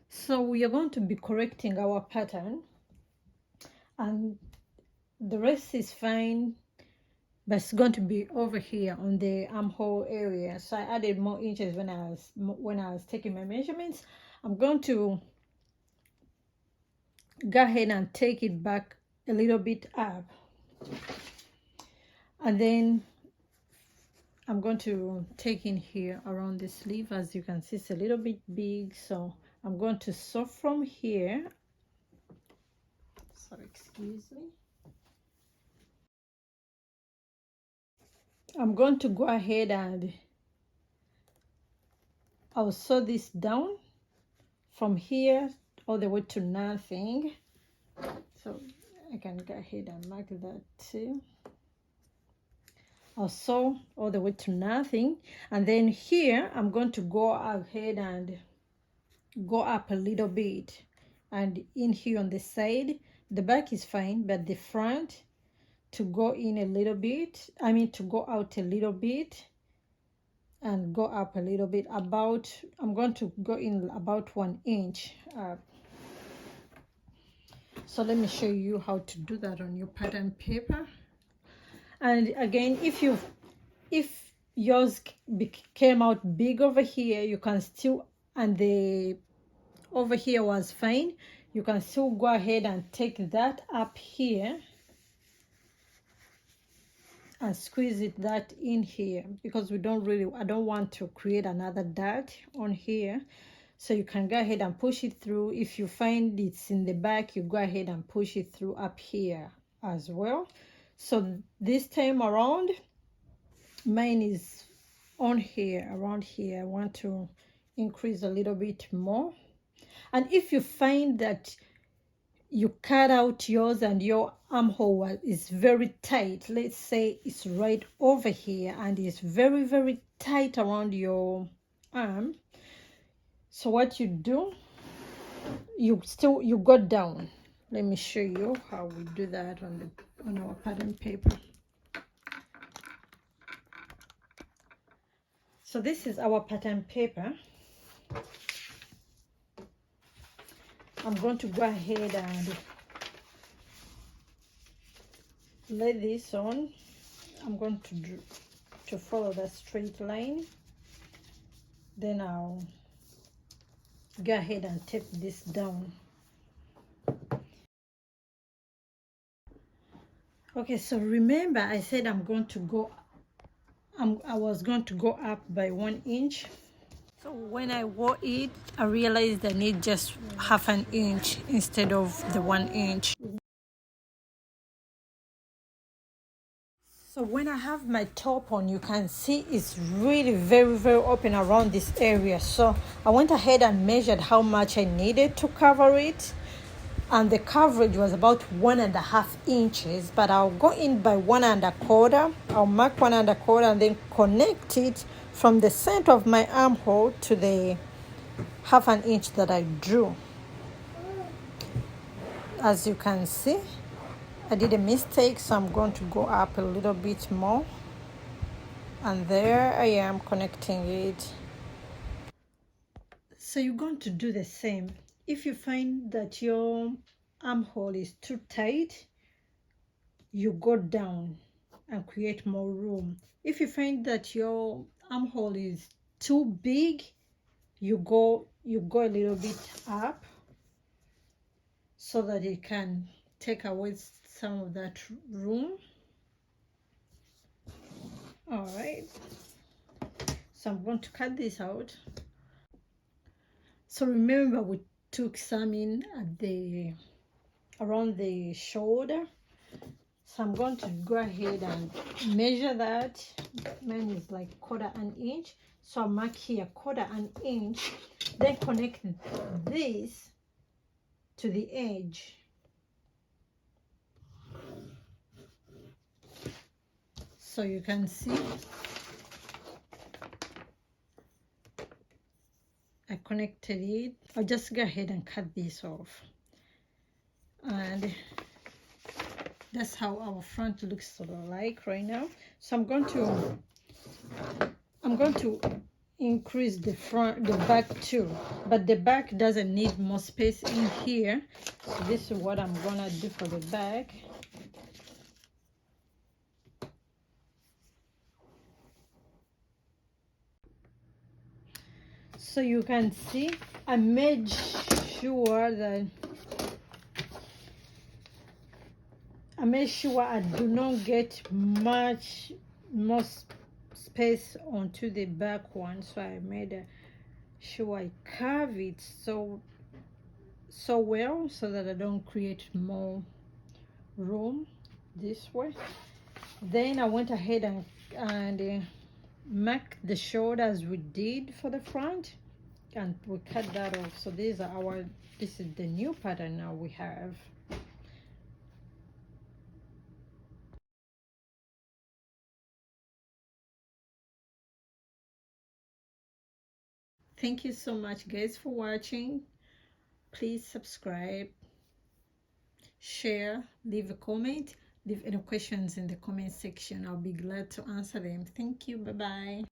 So we are going to be correcting our pattern, and the rest is fine, but it's going to be over here on the armhole area. So I added more inches when I was taking my measurements. I'm going to go ahead and take it back a little bit up, and then I'm going to take in here around the sleeve. As you can see, it's a little bit big, so I'm going to sew from here. So excuse me. I'm going to go ahead and I'll sew this down from here all the way to nothing. So I can go ahead and mark that too. I'll sew all the way to nothing, and then here I'm going to go ahead and go up a little bit, and in here on the side, the back is fine, but the front to go in a little bit, I mean to go out a little bit and go up a little bit. About, I'm going to go in about 1 inch up. So let me show you how to do that on your pattern paper. And again, if yours came out big over here, you can still, and the over here was fine, you can still go ahead and take that up here and squeeze it that in here, because I don't want to create another dart on here. So you can go ahead and push it through. If you find it's in the back, you go ahead and push it through up here as well. So this time around, mine is on here, around here. I want to increase a little bit more. And if you find that you cut out yours and your armhole is very tight, let's say it's right over here and it's very, very tight around your arm, so what you do, you go down. Let me show you how we do that on our pattern paper. So this is our pattern paper. I'm going to go ahead and lay this on. I'm going to follow that straight line. Then I'll go ahead and tape this down. Okay, so remember I said I was going to go up by 1 inch. So when I wore it, I realized I need just half an inch instead of the 1 inch. So when I have my top on, you can see it's really very, very open around this area. So I went ahead and measured how much I needed to cover it. And the coverage was about 1.5 inches, but I'll go in by 1.25. I'll mark 1.25 and then connect it from the center of my armhole to the half an inch that I drew. As you can see, I did a mistake, so I'm going to go up a little bit more, and there I am connecting it. So you're going to do the same. If you find that your armhole is too tight, you go down and create more room. If you find that your armhole is too big, you go a little bit up so that it can take away some of that room. All right, so I'm going to cut this out. So remember, we took some in at around the shoulder. So I'm going to go ahead and measure that. Mine is like 1/4 inch. So I'll mark here 1/4 inch, then connect this to the edge. So you can see I connected it. I'll just go ahead and cut this off. And that's how our front looks sort of like right now. So I'm going to increase the back too, but the back doesn't need more space in here. So this is what I'm gonna do for the back. So you can see I made sure I do not get much more space onto the back one. So I made sure I carve it so well so that I don't create more room this way. Then I went ahead and marked the shoulder as we did for the front, and we cut that off. So this is the new pattern now we have. Thank you so much, guys, for watching. Please subscribe, share, leave a comment, leave any questions in the comment section. I'll be glad to answer them. Thank you. Bye bye.